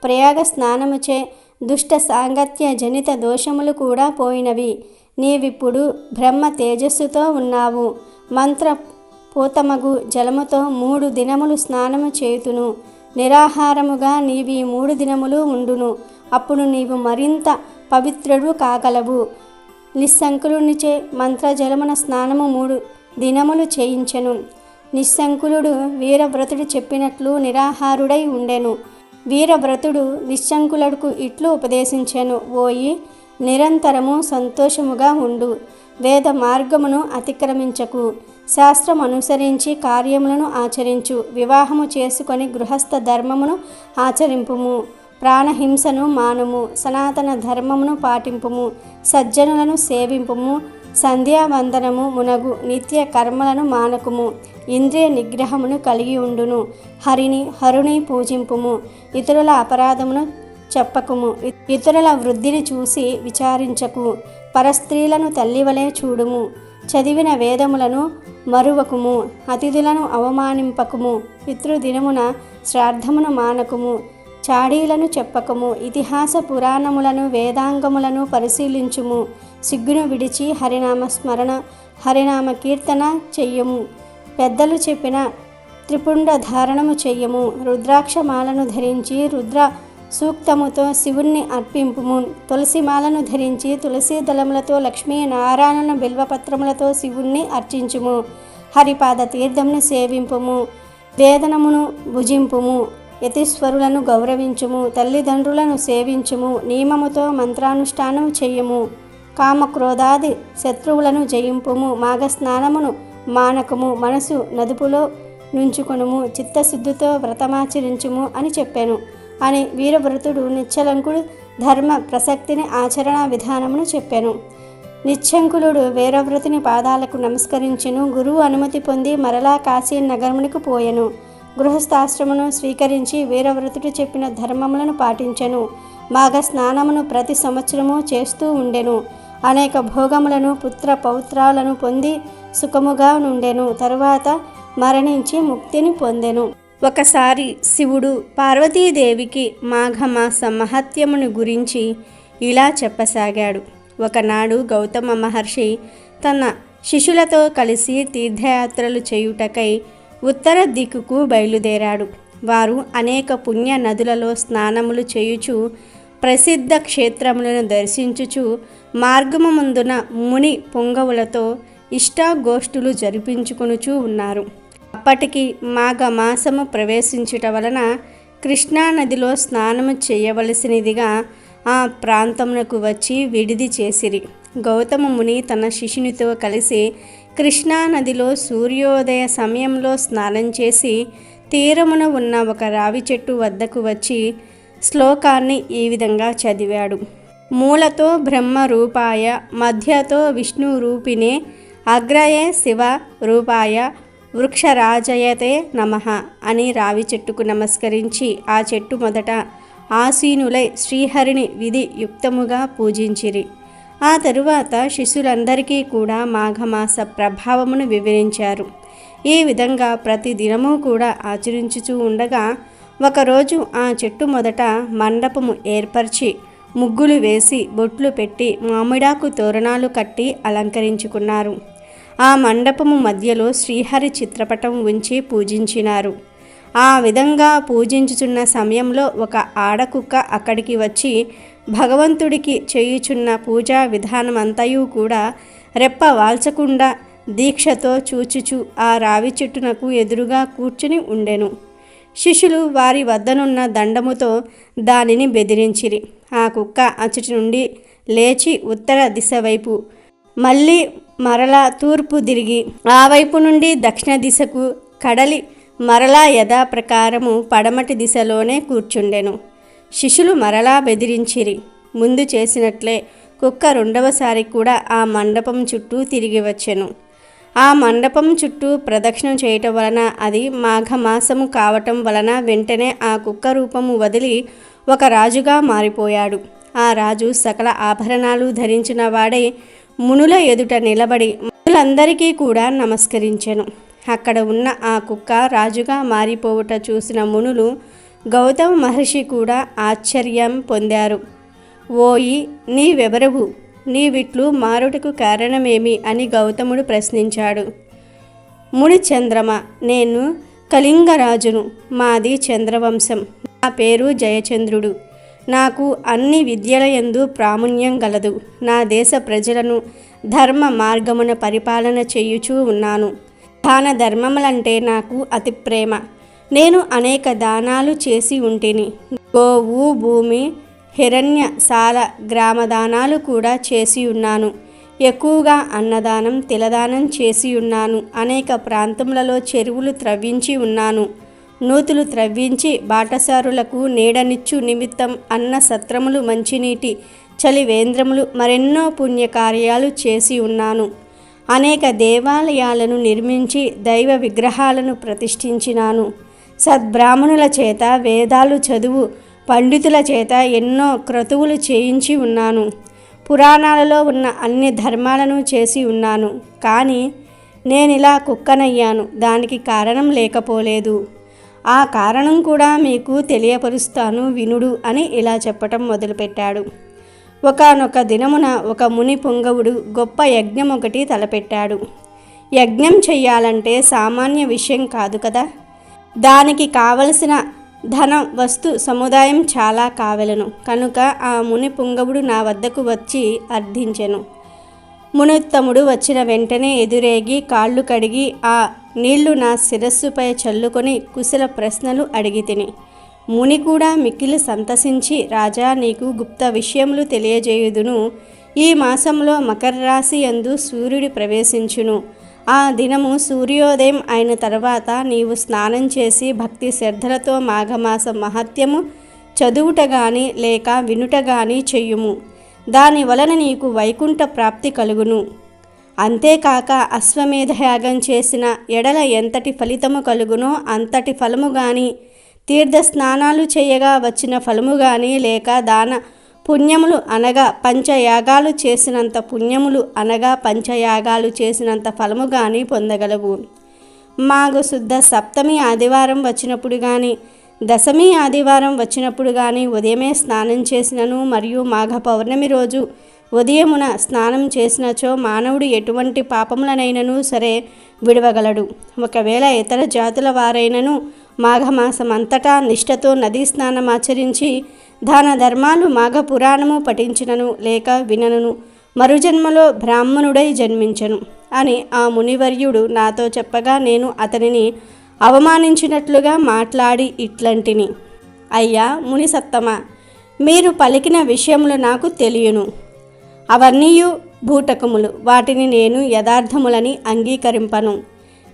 Speaker 2: ప్రయాగ స్నానముచే దుష్ట సాంగత్య జనిత దోషములు కూడా పోయినవి. నీవిప్పుడు బ్రహ్మ తేజస్సుతో ఉన్నావు. మంత్ర పూతమగు జలముతో 3 దినములు స్నానము చేయుతును. నిరాహారముగా నీవి 3 దినములు ఉండును. అప్పుడు నీవు మరింత పవిత్రుడు కాగలవు. నిస్సంకులునిచే మంత్రజలమున స్నానము 3 దినములు చేయించెను. నిస్సంకులుడు వీరవ్రతుడు చెప్పినట్లు నిరాహారుడై ఉండెను. వీరవ్రతుడు నిశ్శంకులుడుకు ఇట్లు ఉపదేశించెను, ఓయి, నిరంతరము సంతోషముగా ఉండు. వేద మార్గమును అతిక్రమించకు. శాస్త్రం అనుసరించి కార్యములను ఆచరించు. వివాహము చేసుకొని గృహస్థ ధర్మమును ఆచరింపుము. ప్రాణహింసను మానుము, సనాతన ధర్మమును పాటింపుము, సజ్జనులను సేవింపుము, సంధ్యావందనము మునగు నిత్య కర్మలను మానకుము, ఇంద్రియ నిగ్రహమును కలిగి ఉండును, హరుని పూజింపుము, ఇతరుల అపరాధమును చెప్పకుము, ఇతరుల వృద్ధిని చూసి విచారించకు, పరస్త్రీలను తల్లివలే చూడుము, చదివిన వేదములను మరువకుము, అతిథులను అవమానింపకుము, పితృదినమున శ్రాద్ధమును మానకుము, చాడీలను చెప్పకము, ఇతిహాస పురాణములను వేదాంగములను పరిశీలించుము, సిగ్గును విడిచి హరినామ కీర్తన చెయ్యము, పెద్దలు చెప్పిన త్రిపుండ ధారణము చెయ్యము, రుద్రాక్షమాలను ధరించి రుద్ర సూక్తముతో శివుణ్ణి అర్పింపుము, తులసిమాలను ధరించి తులసి దళములతో లక్ష్మీ నారాయణ బిల్వపత్రములతో శివుణ్ణి అర్చించుము, హరిపాద తీర్థమును సేవింపుము, వేదనమును భుజింపుము, యతీశ్వరులను గౌరవించుము, తల్లిదండ్రులను సేవించుము, నియమముతో మంత్రానుష్ఠానం చెయ్యము, కామక్రోధాది శత్రువులను జయింపుము, మాఘస్నానమును మానకము, మనసు నదుపులో నుంచుకొనుము, చిత్తశుద్ధితో వ్రతమాచరించుము అని చెప్పాను అని వీరవ్రతుడు నిశ్చలంకుడు ధర్మ ప్రసక్తిని ఆచరణ విధానమును చెప్పాను. నిశ్చంకులుడు వీరవ్రతుని పాదాలకు నమస్కరించెను. గురువు అనుమతి పొంది మరలా కాశీ నగరమునికి పోయెను. గృహస్థాశ్రమును స్వీకరించి వీరవ్రతుడు చెప్పిన ధర్మములను పాటించెను. మాఘ స్నానమును ప్రతి సంవత్సరము చేస్తూ ఉండెను. అనేక భోగములను పుత్ర పౌత్రాలను పొంది సుఖముగా నుండెను. తరువాత మరణించి ముక్తిని పొందెను. ఒకసారి శివుడు పార్వతీదేవికి మాఘమాస మహత్యమును గురించి ఇలా చెప్పసాగాడు. ఒకనాడు గౌతమ మహర్షి తన శిష్యులతో కలిసి తీర్థయాత్రలు చేయుటకై ఉత్తర దిక్కుకు బయలుదేరాడు. వారు అనేక పుణ్య నదులలో స్నానములు చేయుచు ప్రసిద్ధ క్షేత్రములను దర్శించుచు మార్గము ముందున ముని పొంగవులతో ఇష్టాగోష్ఠులు జరిపించుకొనుచూ ఉన్నారు. అప్పటికి మాఘమాసము ప్రవేశించుట వలన కృష్ణానదిలో స్నానము చేయవలసినదిగా ఆ ప్రాంతమునకు వచ్చి విడిది చేసిరి. గౌతమ ముని తన శిష్యునితో కలిసి కృష్ణానదిలో సూర్యోదయ సమయంలో స్నానం చేసి తీరమున ఉన్న ఒక రావి చెట్టు వద్దకు వచ్చి శ్లోకాన్ని ఈ విధంగా చదివాడు. మూలతో బ్రహ్మ రూపాయ మధ్యతో విష్ణు రూపిణే అగ్రయే శివ రూపాయ వృక్షరాజయతే నమః అని రావి చెట్టుకు నమస్కరించి ఆ చెట్టు మొదట ఆసీనులై శ్రీహరిని విధి యుక్తముగా పూజించిరి. ఆ తరువాత శిష్యులందరికీ కూడా మాఘమాస ప్రభావమును వివరించారు. ఈ విధంగా ప్రతి దినము కూడా ఆచరించుచూ ఉండగా ఒకరోజు ఆ చెట్టు మొదట మండపము ఏర్పరిచి ముగ్గులు వేసి బొట్లు పెట్టి మామిడాకు తోరణాలు కట్టి అలంకరించుకున్నారు. ఆ మండపము మధ్యలో శ్రీహరి చిత్రపటం ఉంచి పూజించినారు. ఆ విధంగా పూజించుచున్న సమయంలో ఒక ఆడకుక్క అక్కడికి వచ్చి భగవంతుడికి చేయుచున్న పూజా విధానమంతయు కూడా రెప్ప వాల్చకుండా దీక్షతో చూచుచు ఆ రావి చెట్టునకు ఎదురుగా కూర్చుని ఉండెను. శిష్యులు వారి వద్దనున్న దండముతో దానిని బెదిరించిరి. ఆ కుక్క అచ్చటి నుండి లేచి ఉత్తర దిశ వైపు మళ్ళీ మరలా తూర్పు తిరిగి ఆ వైపు నుండి దక్షిణ దిశకు కడలి మరలా యథాప్రకారము పడమటి దిశలోనే కూర్చుండెను. శిష్యులు మరలా బెదిరించిరి. ముందు చేసినట్లే కుక్క రెండవసారి కూడా ఆ మండపం చుట్టూ తిరిగి వచ్చెను. ఆ మండపం చుట్టూ ప్రదక్షిణం చేయటం వలన అది మాఘమాసము కావటం వలన వెంటనే ఆ కుక్క రూపము వదిలి ఒక రాజుగా మారిపోయాడు. ఆ రాజు సకల ఆభరణాలు ధరించిన వాడే మునుల ఎదుట నిలబడి మునులందరికీ కూడా నమస్కరించెను. అక్కడ ఉన్న ఆ కుక్క రాజుగా మారిపోవుట చూసిన మునులు గౌతమ మహర్షి కూడా ఆశ్చర్యం పొందారు. ఓయి నీవెవరవు, నీవిట్లు మారుటకు కారణమేమి అని గౌతముడు ప్రశ్నించాడు. ముని చంద్రమ, నేను కళింగరాజును, మాది చంద్రవంశం, నా పేరు జయచంద్రుడు, నాకు అన్ని విద్యలయందు ప్రాముణ్యం గలదు, నా దేశ ప్రజలను ధర్మ మార్గమున పరిపాలన చేయుచూ ఉన్నాను, దాన ధర్మములంటే నాకు అతి ప్రేమ, నేను అనేక దానాలు చేసి ఉంటిని, గోవు భూమి హిరణ్యశాల గ్రామదానాలు కూడా చేసి ఉన్నాను, ఎక్కువగా అన్నదానం తిలదానం చేసి ఉన్నాను, అనేక ప్రాంతములలో చెరువులు త్రవ్వించి ఉన్నాను, నూతులు త్రవ్వించి బాటసారులకు నీడనిచ్చు నిమిత్తం అన్న సత్రములు, మంచినీటి చలివేంద్రములు, మరెన్నో పుణ్యకార్యాలు చేసి ఉన్నాను. అనేక దేవాలయాలను నిర్మించి దైవ విగ్రహాలను ప్రతిష్ఠించినాను. సద్బ్రాహ్మణుల చేత వేదాలు చదువు పండితుల చేత ఎన్నో క్రతువులు చేయించి ఉన్నాను. పురాణాలలో ఉన్న అన్ని ధర్మాలను చేసి ఉన్నాను. కానీ నేనిలా కుక్కనయ్యాను. దానికి కారణం లేకపోలేదు. ఆ కారణం కూడా మీకు తెలియపరుస్తాను వినుడు అని ఇలా చెప్పటం మొదలుపెట్టాడు. ఒకానొక దినమున ఒక ముని పుంగవుడు గొప్ప యజ్ఞం ఒకటి తలపెట్టాడు. యజ్ఞం చెయ్యాలంటే సామాన్య విషయం కాదు కదా. దానికి కావలసిన ధన వస్తు సముదాయం చాలా కావలెను. కనుక ఆ ముని పుంగవుడు నా వద్దకు వచ్చి అర్థించెను. మునోత్తముడు వచ్చిన వెంటనే ఎదురేగి కాళ్ళు కడిగి ఆ నీళ్లు నా శిరస్సుపై చల్లుకొని కుశల ప్రశ్నలు అడిగితిని. ముని కూడా మిక్కిలి సంతసించి, రాజా, నీకు గుప్త విషయములు తెలియజేయుదును. ఈ మాసంలో మకర రాశి యందు సూర్యుడి ప్రవేశించును. ఆ దినము సూర్యోదయం అయిన తర్వాత నీవు స్నానం చేసి భక్తి శ్రద్ధలతో మాఘమాస మహత్యము చదువుట గాని లేక వినుట గాని చెయ్యుము. దాని వలన నీకు వైకుంఠ ప్రాప్తి కలుగును. అంతేకాక అశ్వమేధయాగం చేసిన ఎడల ఎంతటి ఫలితము కలుగునో అంతటి ఫలము గాని, తీర్థ స్నానాలు చేయగా వచ్చిన ఫలము గాని, లేక దాన పుణ్యములు అనగా పంచయాగాలు చేసినంత పుణ్యములు అనగా పంచయాగాలు చేసినంత ఫలము గాని పొందగలవు. మాఘశుద్ధ సప్తమి ఆదివారం వచ్చినప్పుడు కానీ, దశమి ఆదివారం వచ్చినప్పుడు కానీ ఉదయమే స్నానం చేసినను మరియు మాఘ పౌర్ణమి రోజు ఉదయమున స్నానం చేసినచో మానవుడు ఎటువంటి పాపములనైనను సరే విడవగలడు. ఒకవేళ ఇతర జాతుల వారైనను మాఘమాసం అంతటా నిష్ఠతో నదీ స్నానం ఆచరించి దాన ధర్మాలు మాఘ పురాణము పఠించినను లేక వినను మరుజన్మలో బ్రాహ్మణుడై జన్మించను అని ఆ మునివర్యుడు నాతో చెప్పగా నేను అతనిని అవమానించినట్లుగా మాట్లాడి ఇట్లంటిని. అయ్యా ముని సత్తమా, మీరు పలికిన విషయములు నాకు తెలియను. అవన్నీయు భూటకములు. వాటిని నేను యథార్థములని అంగీకరింపను.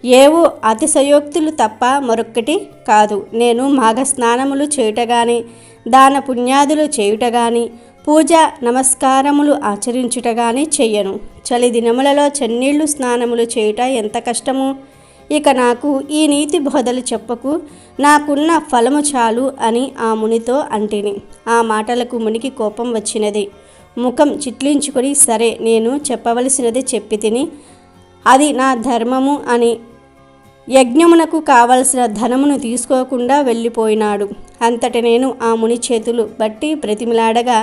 Speaker 2: ఏవో అతిశయోక్తులు తప్ప మరొక్కటి కాదు. నేను మాఘ స్నానములు చేయుట గాని, దాన పుణ్యాదులు చేయుట గాని, పూజ నమస్కారములు ఆచరించుట గాని చెయ్యను. చలి దినములలో చన్నీళ్లు స్నానములు చేయుట ఎంత కష్టము. ఇక నాకు ఈ నీతి బోధలు చెప్పకు, నాకున్న ఫలము చాలు అని ఆ మునితో అంటిని. ఆ మాటలకు మునికి కోపం వచ్చినది. ముఖం చిట్లించుకొని, సరే, నేను చెప్పవలసినది చెప్పి తిని, అది నా ధర్మము అని యజ్ఞమునకు కావలసిన ధనమును తీసుకోకుండా వెళ్ళిపోయినాడు. అంతటి నేను ఆ ముని చేతులు బట్టి బ్రతిమిలాడగా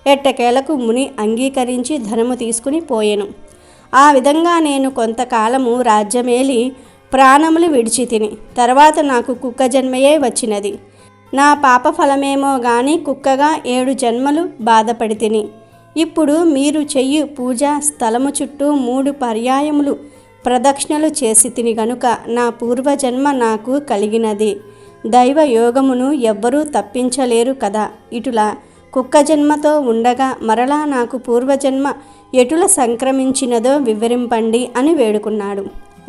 Speaker 2: ఎట్టకేలకు ముని అంగీకరించి ధనము తీసుకుని పోయెను. ఆ విధంగా నేను కొంతకాలము రాజ్యమేలి ప్రాణములు విడిచి తిని, తర్వాత నాకు కుక్క జన్మయే వచ్చినది. నా పాప ఫలమేమో గాని కుక్కగా 7 జన్మలు బాధపడి తిని. ఇప్పుడు మీరు చెయ్యి పూజా స్థలము చుట్టూ 3 పర్యాయములు ప్రదక్షిణలు చేసి తిని గనుక నా పూర్వజన్మ నాకు కలిగినది. దైవ యోగమును ఎవ్వరూ తప్పించలేరు కదా. ఇటులా కుక్క జన్మతో ఉండగా మరలా నాకు పూర్వజన్మ ఎటుల సంక్రమించినదో వివరింపండి అని వేడుకున్నాడు.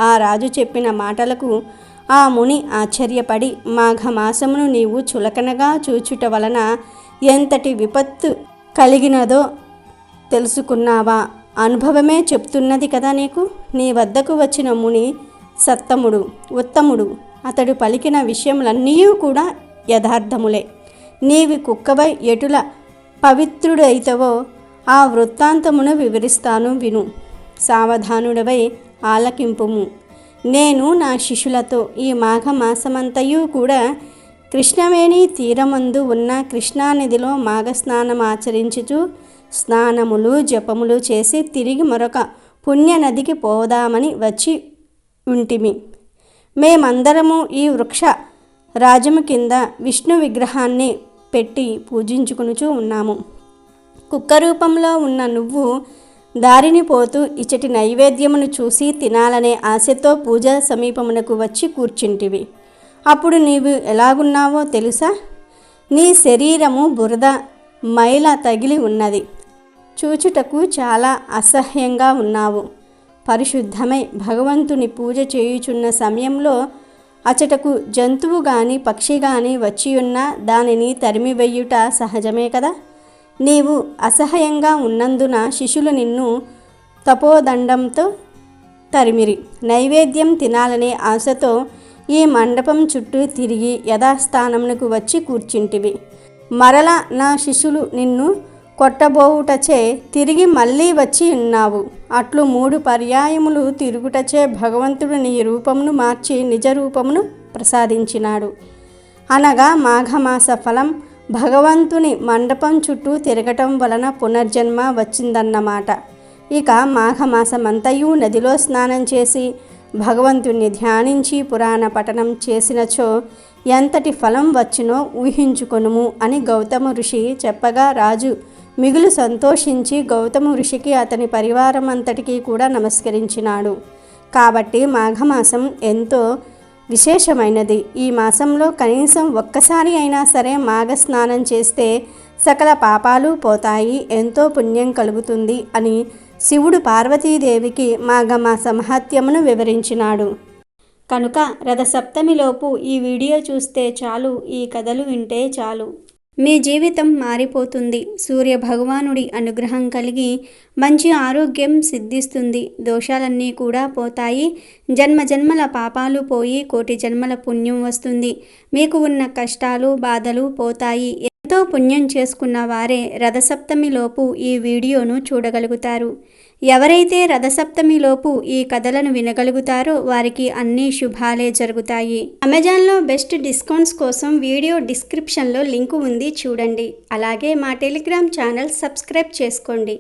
Speaker 2: ఆ రాజు చెప్పిన మాటలకు ఆ ముని ఆశ్చర్యపడి, మాఘమాసమును నీవు చులకనగా చూచుట వలన ఎంతటి విపత్తు కలిగినదో తెలుసుకున్నావా? అనుభవమే చెప్తున్నది కదా నీకు. నీ వద్దకు వచ్చిన ముని సత్తముడు, ఉత్తముడు. అతడు పలికిన విషయములన్నీ కూడా యథార్థములే. నీవి కుక్కవై ఎటుల పవిత్రుడైతవో ఆ వృత్తాంతమును వివరిస్తాను విను. సావధానుడవై ఆలకింపుము. నేను నా శిష్యులతో ఈ మాఘమాసమంతయు కూడా కృష్ణవేణి తీరమందు ఉన్న కృష్ణానదిలో మాఘస్నానం ఆచరించుచు స్నానములు జపములు చేసి తిరిగి మరొక పుణ్యనదికి పోదామని వచ్చి ఉంటిమి. మేమందరము ఈ వృక్ష రాజము కింద విష్ణు విగ్రహాన్ని పెట్టి పూజించుకునుచూ ఉన్నాము. కుక్క రూపంలో ఉన్న నువ్వు దారిని పోతూ ఇచ్చటి నైవేద్యమును చూసి తినాలనే ఆశతో పూజా సమీపమునకు వచ్చి కూర్చుంటివి. అప్పుడు నీవు ఎలాగున్నావో తెలుసా? నీ శరీరము బురద మైల తగిలి ఉన్నది. చూచుటకు చాలా అసహ్యంగా ఉన్నావు. పరిశుద్ధమై భగవంతుని పూజ చేయుచున్న సమయంలో అచటకు జంతువు గాని పక్షి గాని వచ్చియున్నా దానిని తరిమివెయ్యుట సహజమే కదా. నీవు అసహ్యంగా ఉన్నందున శిష్యులు నిన్ను తపోదండంతో తరిమిరి. నైవేద్యం తినాలనే ఆశతో ఈ మండపం చుట్టూ తిరిగి యథాస్థానమునకు వచ్చి కూర్చుంటివి. మరల నా శిష్యులు నిన్ను కొట్టబోవుటచే తిరిగి మళ్ళీ వచ్చి ఉన్నావు. అట్లు 3 పర్యాయములు తిరుగుటచే భగవంతుడు నీ రూపమును మార్చి నిజ రూపమును ప్రసాదించినాడు. అనగా మాఘమాస ఫలం భగవంతుని మండపం చుట్టూ తిరగటం వలన పునర్జన్మ వచ్చిందన్నమాట. ఇక మాఘమాసమంతయు నదిలో స్నానం చేసి భగవంతుణ్ణి ధ్యానించి పురాణ పఠనం చేసినచో ఎంతటి ఫలం వచ్చునో ఊహించుకొనుము అని గౌతమ ఋషి చెప్పగా రాజు మిగులు సంతోషించి గౌతమ ఋషికి అతని పరివారం అంతటికీ కూడా నమస్కరించినాడు. కాబట్టి మాఘమాసం ఎంతో విశేషమైనది. ఈ మాసంలో కనీసం ఒక్కసారి అయినా సరే మాఘ స్నానం చేస్తే సకల పాపాలు పోతాయి, ఎంతో పుణ్యం కలుగుతుంది అని శివుడు పార్వతీదేవికి మాఘమాస మహత్యమును వివరించినాడు. కనుక రథసప్తమిలోపు ఈ వీడియో చూస్తే చాలు, ఈ కథలు వింటే చాలు, మీ జీవితం మారిపోతుంది. సూర్య భగవానుడి అనుగ్రహం కలిగి మంచి ఆరోగ్యం సిద్ధిస్తుంది. దోషాలన్నీ కూడా పోతాయి. జన్మ జన్మల పాపాలు పోయి కోటి జన్మల పుణ్యం వస్తుంది. మీకు ఉన్న కష్టాలు బాధలు పోతాయి. ఎంతో పుణ్యం చేసుకున్న వారే రథసప్తమిలోపు ఈ వీడియోను చూడగలుగుతారు. ఎవరైతే రథసప్తమిలోపు ఈ కథలను వినగలుగుతారో వారికి అన్ని శుభాలే జరుగుతాయి. అమెజాన్లో బెస్ట్ డిస్కౌంట్స్ కోసం వీడియో డిస్క్రిప్షన్లో లింకు ఉంది, చూడండి. అలాగే మా టెలిగ్రామ్ ఛానల్ సబ్స్క్రైబ్ చేసుకోండి.